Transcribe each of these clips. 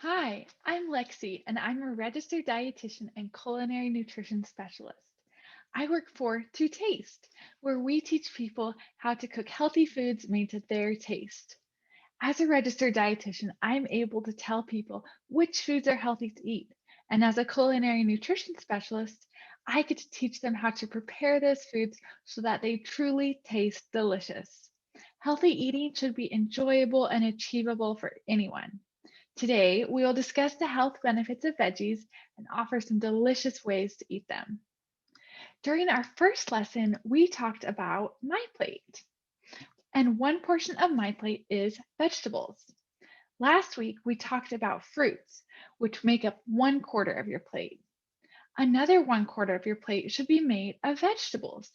Hi, I'm Lexi, and I'm a registered dietitian and culinary nutrition specialist. I work for To Taste, where we teach people how to cook healthy foods made to their taste. As a registered dietitian, I'm able to tell people which foods are healthy to eat. And as a culinary nutrition specialist, I get to teach them how to prepare those foods so that they truly taste delicious. Healthy eating should be enjoyable and achievable for anyone. Today, we will discuss the health benefits of veggies and offer some delicious ways to eat them. During our first lesson, we talked about my plate, and one portion of my plate is vegetables. Last week, we talked about fruits, which make up 1/4 of your plate. Another 1/4 of your plate should be made of vegetables.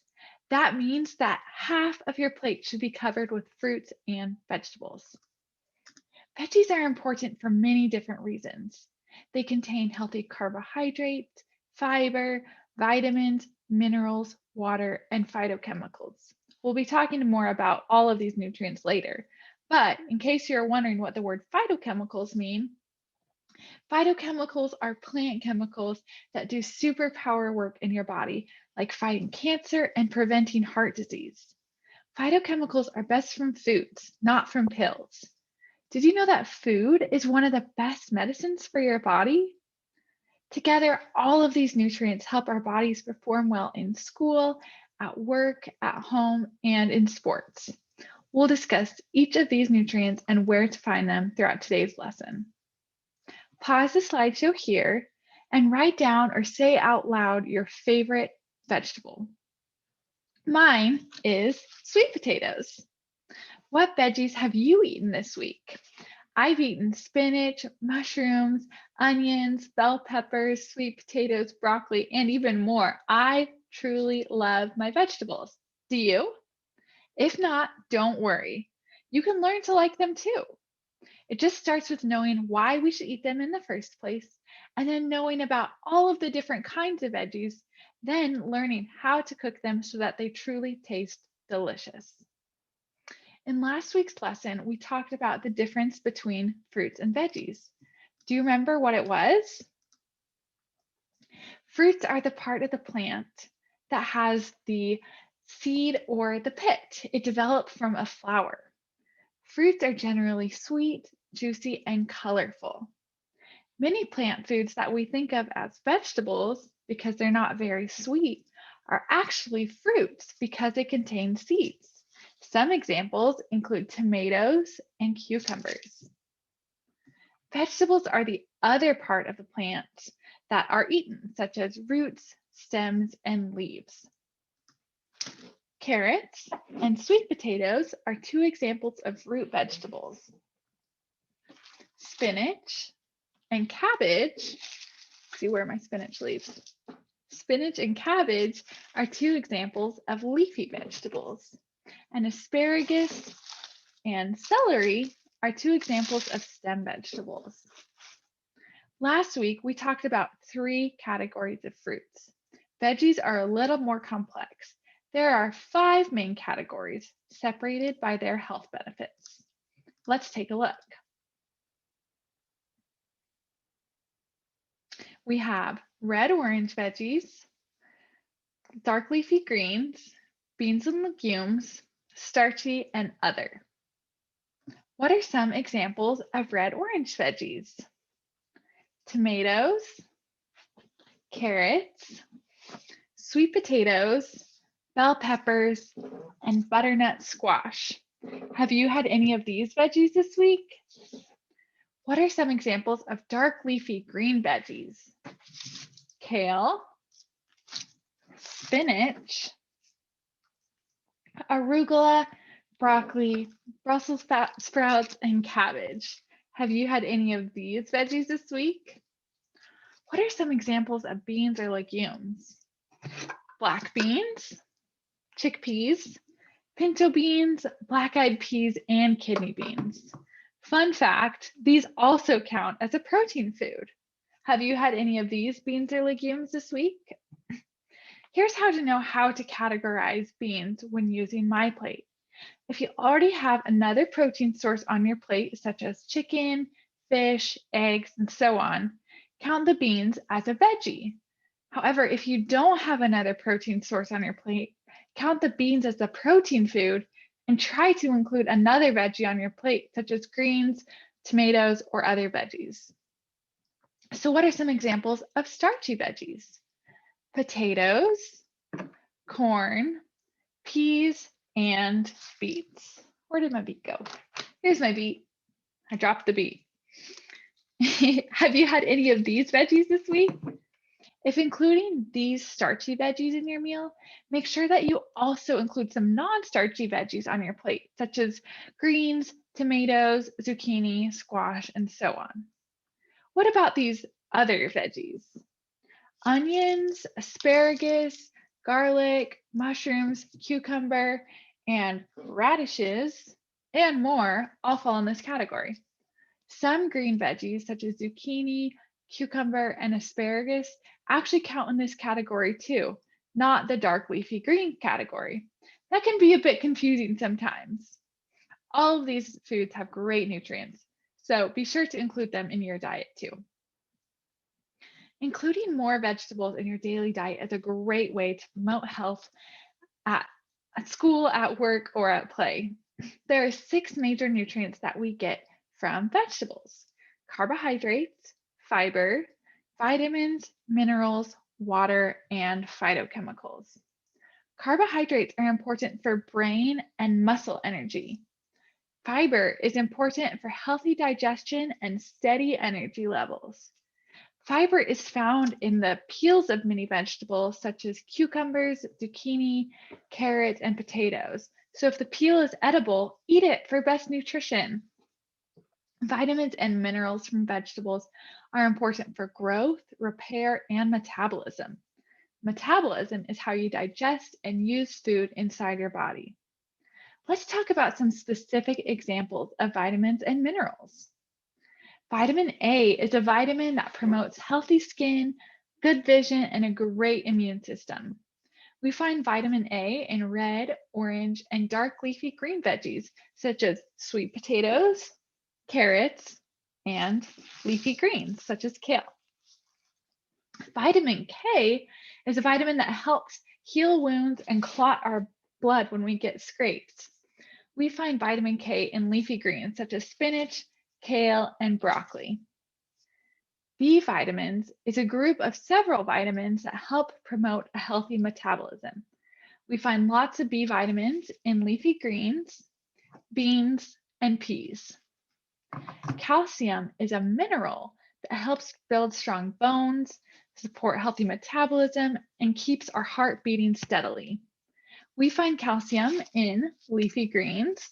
That means that half of your plate should be covered with fruits and vegetables. Veggies are important for many different reasons. They contain healthy carbohydrates, fiber, vitamins, minerals, water, and phytochemicals. We'll be talking more about all of these nutrients later. But in case you're wondering what the word phytochemicals mean, phytochemicals are plant chemicals that do superpower work in your body, like fighting cancer and preventing heart disease. Phytochemicals are best from foods, not from pills. Did you know that food is one of the best medicines for your body? Together, all of these nutrients help our bodies perform well in school, at work, at home, and in sports. We'll discuss each of these nutrients and where to find them throughout today's lesson. Pause the slideshow here and write down or say out loud your favorite vegetable. Mine is sweet potatoes. What veggies have you eaten this week? I've eaten spinach, mushrooms, onions, bell peppers, sweet potatoes, broccoli, and even more. I truly love my vegetables. Do you? If not, don't worry. You can learn to like them too. It just starts with knowing why we should eat them in the first place, and then knowing about all of the different kinds of veggies, then learning how to cook them so that they truly taste delicious. In last week's lesson, we talked about the difference between fruits and veggies. Do you remember what it was? Fruits are the part of the plant that has the seed or the pit. It developed from a flower. Fruits are generally sweet, juicy, and colorful. Many plant foods that we think of as vegetables, because they're not very sweet, are actually fruits because they contain seeds. Some examples include tomatoes and cucumbers. Vegetables are the other part of the plant that are eaten, such as roots, stems, and leaves. Carrots and sweet potatoes are two examples of root vegetables. Spinach and cabbage, see where my spinach leaves. Spinach and cabbage are two examples of leafy vegetables. And asparagus and celery are two examples of stem vegetables. Last week, we talked about three categories of fruits. Veggies are a little more complex. There are 5 main categories separated by their health benefits. Let's take a look. We have red orange veggies, dark leafy greens, beans and legumes, starchy, and other. What are some examples of red orange veggies? Tomatoes, carrots, sweet potatoes, bell peppers, and butternut squash. Have you had any of these veggies this week? What are some examples of dark leafy green veggies? Kale, spinach, arugula, broccoli, Brussels sprouts, and cabbage. Have you had any of these veggies this week? What are some examples of beans or legumes? Black beans, chickpeas, pinto beans, black-eyed peas, and kidney beans. Fun fact, these also count as a protein food. Have you had any of these beans or legumes this week? Here's how to know how to categorize beans when using my plate. If you already have another protein source on your plate, such as chicken, fish, eggs, and so on, count the beans as a veggie. However, if you don't have another protein source on your plate, count the beans as a protein food and try to include another veggie on your plate, such as greens, tomatoes, or other veggies. So, what are some examples of starchy veggies? Potatoes, corn, peas, and beets. Where did my beet go? Here's my beet. I dropped the beet. Have you had any of these veggies this week? If including these starchy veggies in your meal, make sure that you also include some non-starchy veggies on your plate, such as greens, tomatoes, zucchini, squash, and so on. What about these other veggies? Onions, asparagus, garlic, mushrooms, cucumber, and radishes, and more all fall in this category. Some green veggies, such as zucchini, cucumber, and asparagus, actually count in this category too, not the dark leafy green category. That can be a bit confusing sometimes. All of these foods have great nutrients, so be sure to include them in your diet too. Including more vegetables in your daily diet is a great way to promote health at school, at work, or at play. There are 6 major nutrients that we get from vegetables: carbohydrates, fiber, vitamins, minerals, water, and phytochemicals. Carbohydrates are important for brain and muscle energy. Fiber is important for healthy digestion and steady energy levels. Fiber is found in the peels of many vegetables, such as cucumbers, zucchini, carrots, and potatoes. So if the peel is edible, eat it for best nutrition. Vitamins and minerals from vegetables are important for growth, repair, and metabolism. Metabolism is how you digest and use food inside your body. Let's talk about some specific examples of vitamins and minerals. Vitamin A is a vitamin that promotes healthy skin, good vision, and a great immune system. We find vitamin A in red, orange, and dark leafy green veggies, such as sweet potatoes, carrots, and leafy greens, such as kale. Vitamin K is a vitamin that helps heal wounds and clot our blood when we get scraped. We find vitamin K in leafy greens, such as spinach, kale, and broccoli. B vitamins is a group of several vitamins that help promote a healthy metabolism. We find lots of B vitamins in leafy greens, beans, and peas. Calcium is a mineral that helps build strong bones, support healthy metabolism, and keeps our heart beating steadily. We find calcium in leafy greens,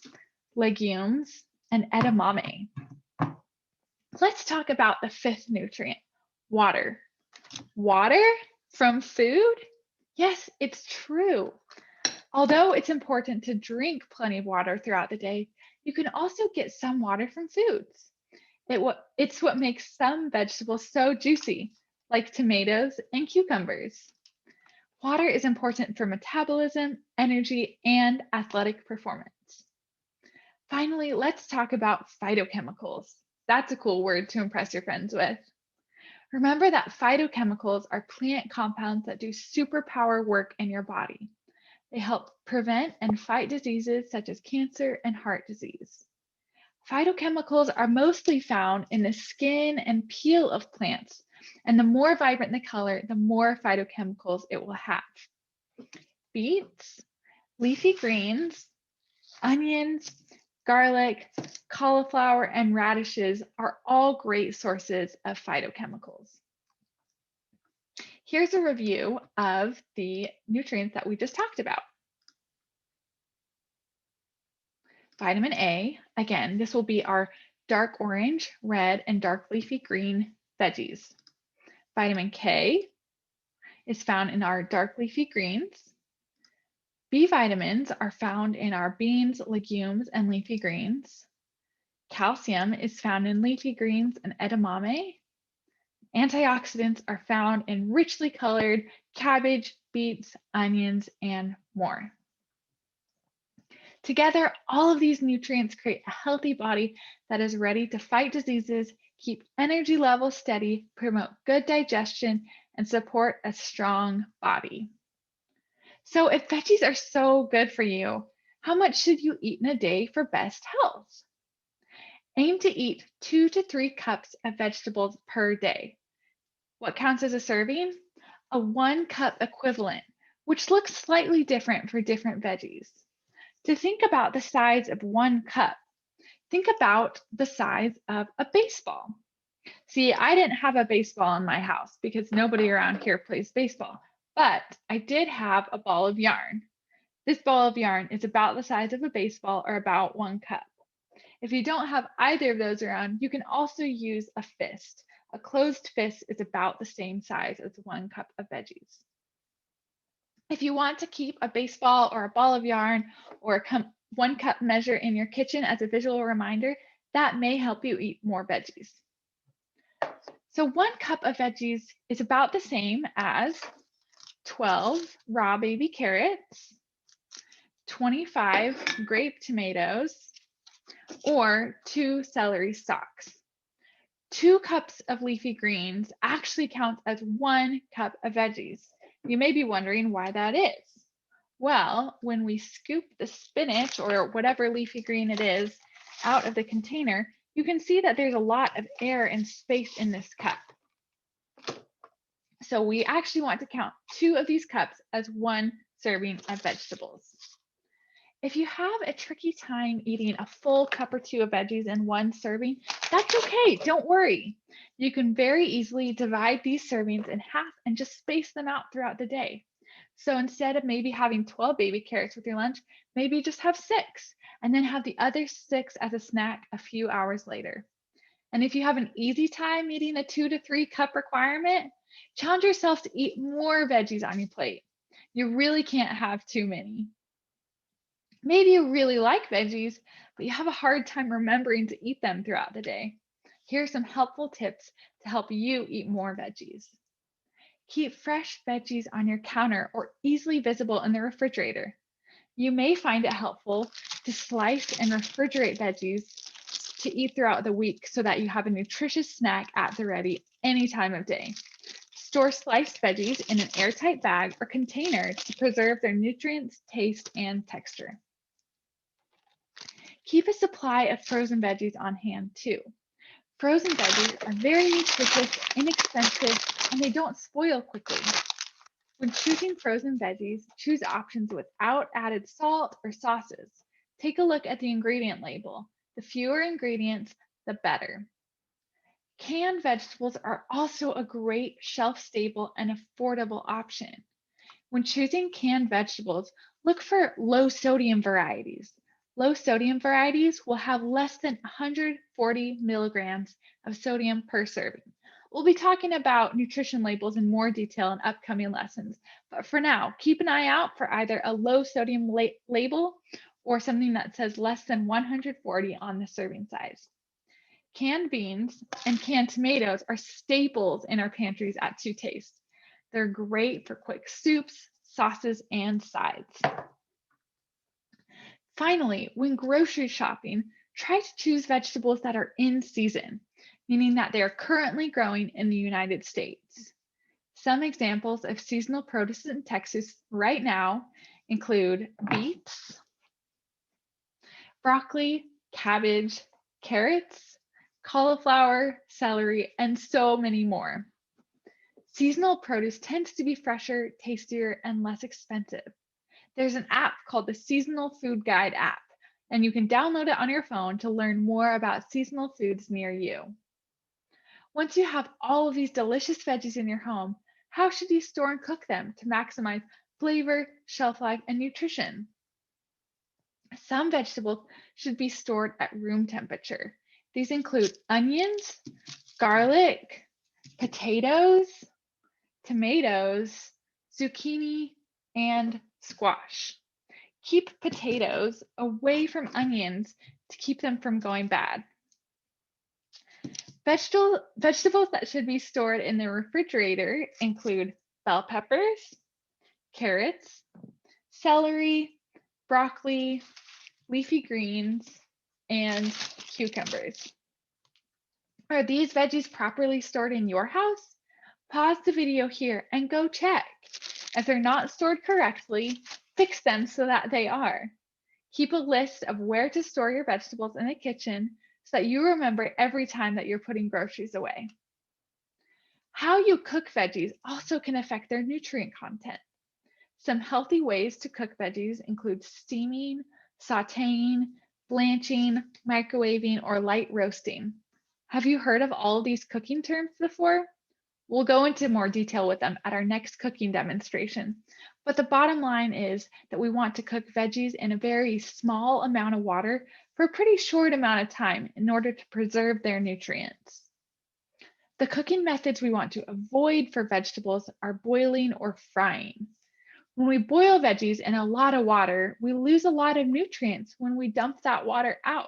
legumes, and edamame. Let's talk about the 5th nutrient, water. Water from food? Yes, it's true. Although it's important to drink plenty of water throughout the day, you can also get some water from foods. It's what makes some vegetables so juicy, like tomatoes and cucumbers. Water is important for metabolism, energy, and athletic performance. Finally, let's talk about phytochemicals. That's a cool word to impress your friends with. Remember that phytochemicals are plant compounds that do superpower work in your body. They help prevent and fight diseases such as cancer and heart disease. Phytochemicals are mostly found in the skin and peel of plants, and the more vibrant the color, the more phytochemicals it will have. Beets, leafy greens, onions, garlic, cauliflower, and radishes are all great sources of phytochemicals. Here's a review of the nutrients that we just talked about. Vitamin A, again, this will be our dark orange, red, and dark leafy green veggies. Vitamin K is found in our dark leafy greens. B vitamins are found in our beans, legumes, and leafy greens. Calcium is found in leafy greens and edamame. Antioxidants are found in richly colored cabbage, beets, onions, and more. Together, all of these nutrients create a healthy body that is ready to fight diseases, keep energy levels steady, promote good digestion, and support a strong body. So, if veggies are so good for you, how much should you eat in a day for best health? Aim to eat 2 to 3 cups of vegetables per day. What counts as a serving? A 1 cup equivalent, which looks slightly different for different veggies. To think about the size of 1 cup, think about the size of a baseball. See, I didn't have a baseball in my house because nobody around here plays baseball, but I did have a ball of yarn. This ball of yarn is about the size of a baseball or about 1 cup. If you don't have either of those around, you can also use a fist. A closed fist is about the same size as 1 cup of veggies. If you want to keep a baseball or a ball of yarn or a 1 cup measure in your kitchen as a visual reminder, that may help you eat more veggies. So 1 cup of veggies is about the same as 12 raw baby carrots, 25 grape tomatoes, or 2 celery stalks. 2 cups of leafy greens actually count as 1 cup of veggies. You may be wondering why that is. Well, when we scoop the spinach or whatever leafy green it is out of the container, you can see that there's a lot of air and space in this cup. So we actually want to count 2 of these cups as 1 serving of vegetables. If you have a tricky time eating a full cup or 2 of veggies in 1 serving, that's okay, don't worry. You can very easily divide these servings in half and just space them out throughout the day. So instead of maybe having 12 baby carrots with your lunch, maybe just have 6 and then have the other 6 as a snack a few hours later. And if you have an easy time meeting a 2 to 3 cup requirement, challenge yourself to eat more veggies on your plate. You really can't have too many. Maybe you really like veggies, but you have a hard time remembering to eat them throughout the day. Here are some helpful tips to help you eat more veggies. Keep fresh veggies on your counter or easily visible in the refrigerator. You may find it helpful to slice and refrigerate veggies to eat throughout the week so that you have a nutritious snack at the ready any time of day. Store sliced veggies in an airtight bag or container to preserve their nutrients, taste, and texture. Keep a supply of frozen veggies on hand too. Frozen veggies are very nutritious, inexpensive, and they don't spoil quickly. When choosing frozen veggies, choose options without added salt or sauces. Take a look at the ingredient label. The fewer ingredients, the better. Canned vegetables are also a great shelf-stable and affordable option. When choosing canned vegetables, look for low sodium varieties. Low sodium varieties will have less than 140 milligrams of sodium per serving. We'll be talking about nutrition labels in more detail in upcoming lessons, but for now, keep an eye out for either a low sodium label or something that says less than 140 on the serving size. Canned beans and canned tomatoes are staples in our pantries at Two Taste. They're great for quick soups, sauces, and sides. Finally, when grocery shopping, try to choose vegetables that are in season, meaning that they are currently growing in the United States. Some examples of seasonal produce in Texas right now include beets, broccoli, cabbage, carrots, cauliflower, celery, and so many more. Seasonal produce tends to be fresher, tastier, and less expensive. There's an app called the Seasonal Food Guide app, and you can download it on your phone to learn more about seasonal foods near you. Once you have all of these delicious veggies in your home, how should you store and cook them to maximize flavor, shelf life, and nutrition? Some vegetables should be stored at room temperature. These include onions, garlic, potatoes, tomatoes, zucchini, and squash. Keep potatoes away from onions to keep them from going bad. Vegetables that should be stored in the refrigerator include bell peppers, carrots, celery, broccoli, leafy greens, and cucumbers. Are these veggies properly stored in your house? Pause the video here and go check. If they're not stored correctly, fix them so that they are. Keep a list of where to store your vegetables in the kitchen so that you remember every time that you're putting groceries away. How you cook veggies also can affect their nutrient content. Some healthy ways to cook veggies include steaming, sauteing, blanching, microwaving, or light roasting. Have you heard of all of these cooking terms before? We'll go into more detail with them at our next cooking demonstration. But the bottom line is that we want to cook veggies in a very small amount of water for a pretty short amount of time in order to preserve their nutrients. The cooking methods we want to avoid for vegetables are boiling or frying. When we boil veggies in a lot of water, we lose a lot of nutrients when we dump that water out.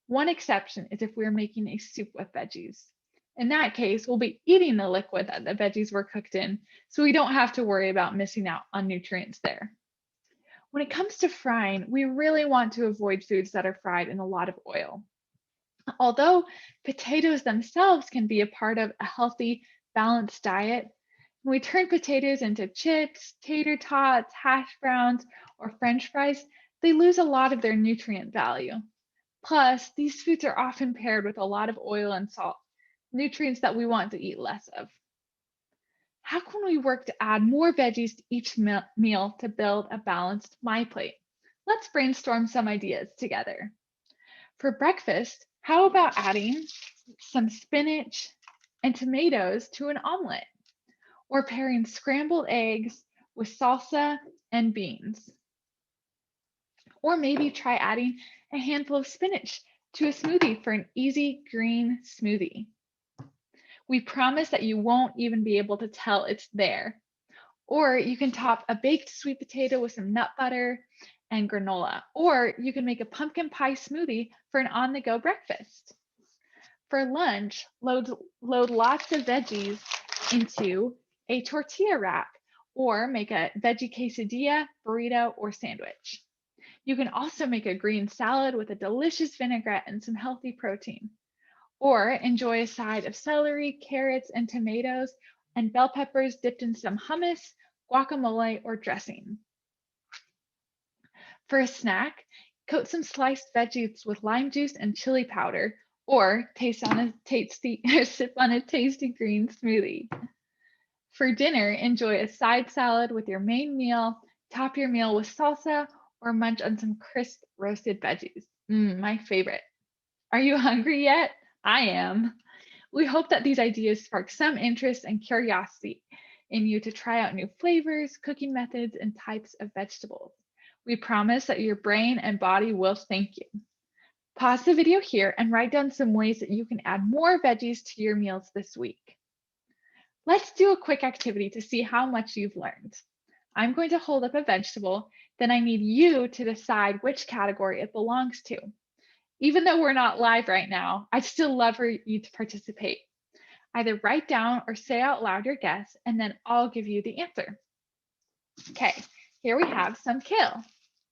One exception is if we're making a soup with veggies. In that case, we'll be eating the liquid that the veggies were cooked in, so we don't have to worry about missing out on nutrients there. When it comes to frying, we really want to avoid foods that are fried in a lot of oil. Although potatoes themselves can be a part of a healthy, balanced diet, when we turn potatoes into chips, tater tots, hash browns, or French fries, they lose a lot of their nutrient value. Plus, these foods are often paired with a lot of oil and salt, nutrients that we want to eat less of. How can we work to add more veggies to each meal to build a balanced My Plate? Let's brainstorm some ideas together. For breakfast, how about adding some spinach and tomatoes to an omelet, or pairing scrambled eggs with salsa and beans? Or maybe try adding a handful of spinach to a smoothie for an easy green smoothie. We promise that you won't even be able to tell it's there. Or you can top a baked sweet potato with some nut butter and granola. Or you can make a pumpkin pie smoothie for an on-the-go breakfast. For lunch, load lots of veggies into a tortilla wrap or make a veggie quesadilla, burrito, or sandwich. You can also make a green salad with a delicious vinaigrette and some healthy protein. Or enjoy a side of celery, carrots, and tomatoes and bell peppers dipped in some hummus, guacamole, or dressing. For a snack, coat some sliced veggies with lime juice and chili powder, or sip on a tasty green smoothie. For dinner, enjoy a side salad with your main meal, top your meal with salsa, or munch on some crisp roasted veggies. My favorite. Are you hungry yet? I am. We hope that these ideas spark some interest and curiosity in you to try out new flavors, cooking methods, and types of vegetables. We promise that your brain and body will thank you. Pause the video here and write down some ways that you can add more veggies to your meals this week. Let's do a quick activity to see how much you've learned. I'm going to hold up a vegetable, then I need you to decide which category it belongs to. Even though we're not live right now, I'd still love for you to participate. Either write down or say out loud your guess, and then I'll give you the answer. Okay, here we have some kale.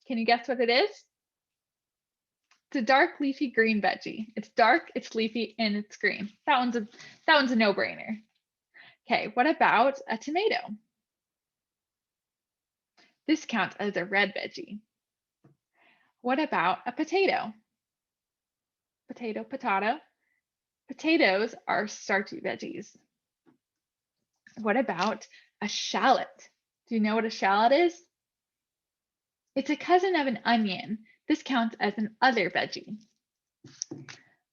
Can you guess what it is? It's a dark leafy green veggie. It's dark, it's leafy, and it's green. That one's a no-brainer. Okay, what about a tomato? This counts as a red veggie. What about a potato? Potato. Potatoes are starchy veggies. What about a shallot? Do you know what a shallot is? It's a cousin of an onion. This counts as an other veggie.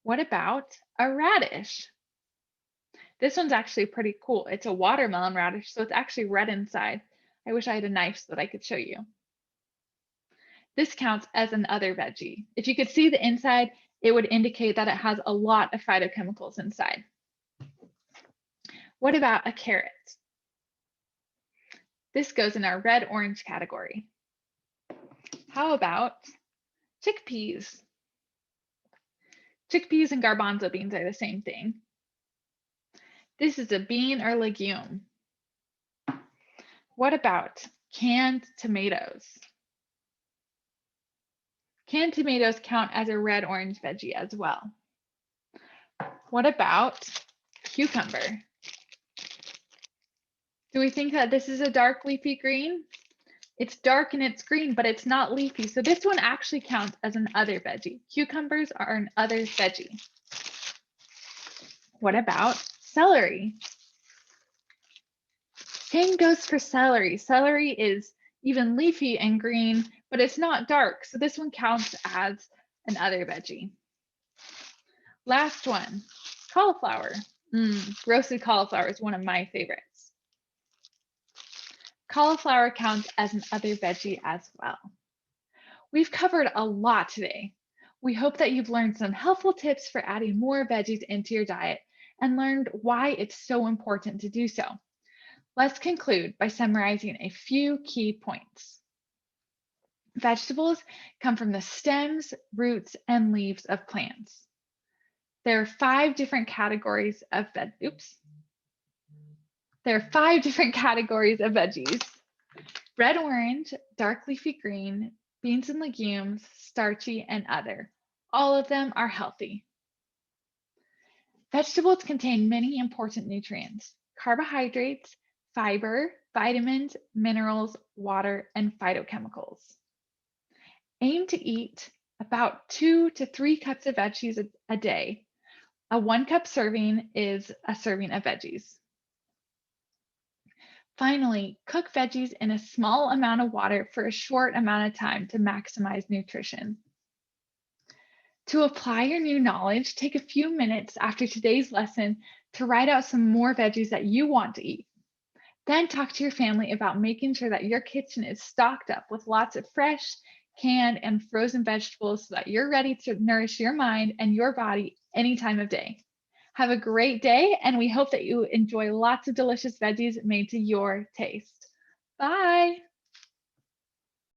What about a radish? This one's actually pretty cool. It's a watermelon radish, so it's actually red inside. I wish I had a knife so that I could show you. This counts as an other veggie. If you could see the inside, it would indicate that it has a lot of phytochemicals inside. What about a carrot? This goes in our red-orange category. How about chickpeas? Chickpeas and garbanzo beans are the same thing. This is a bean or legume. What about canned tomatoes? Canned tomatoes count as a red orange veggie as well. What about cucumber? Do we think that this is a dark leafy green? It's dark and it's green, but it's not leafy. So this one actually counts as an other veggie. Cucumbers are an other veggie. What about celery? Same goes for celery. Celery is even leafy and green, but it's not dark. So this one counts as an other veggie. Last one, cauliflower. Roasted cauliflower is one of my favorites. Cauliflower counts as an other veggie as well. We've covered a lot today. We hope that you've learned some helpful tips for adding more veggies into your diet and learned why it's so important to do so. Let's conclude by summarizing a few key points. Vegetables come from the stems, roots, and leaves of plants. There are 5 different categories of veggies. Red, orange, dark leafy green, beans and legumes, starchy, and other. All of them are healthy. Vegetables contain many important nutrients: carbohydrates, fiber, vitamins, minerals, water, and phytochemicals. Aim to eat about 2 to 3 cups of veggies a day. A 1 cup serving is a serving of veggies. Finally, cook veggies in a small amount of water for a short amount of time to maximize nutrition. To apply your new knowledge, take a few minutes after today's lesson to write out some more veggies that you want to eat. Then talk to your family about making sure that your kitchen is stocked up with lots of fresh, canned, and frozen vegetables so that you're ready to nourish your mind and your body any time of day. Have a great day, and we hope that you enjoy lots of delicious veggies made to your taste. Bye.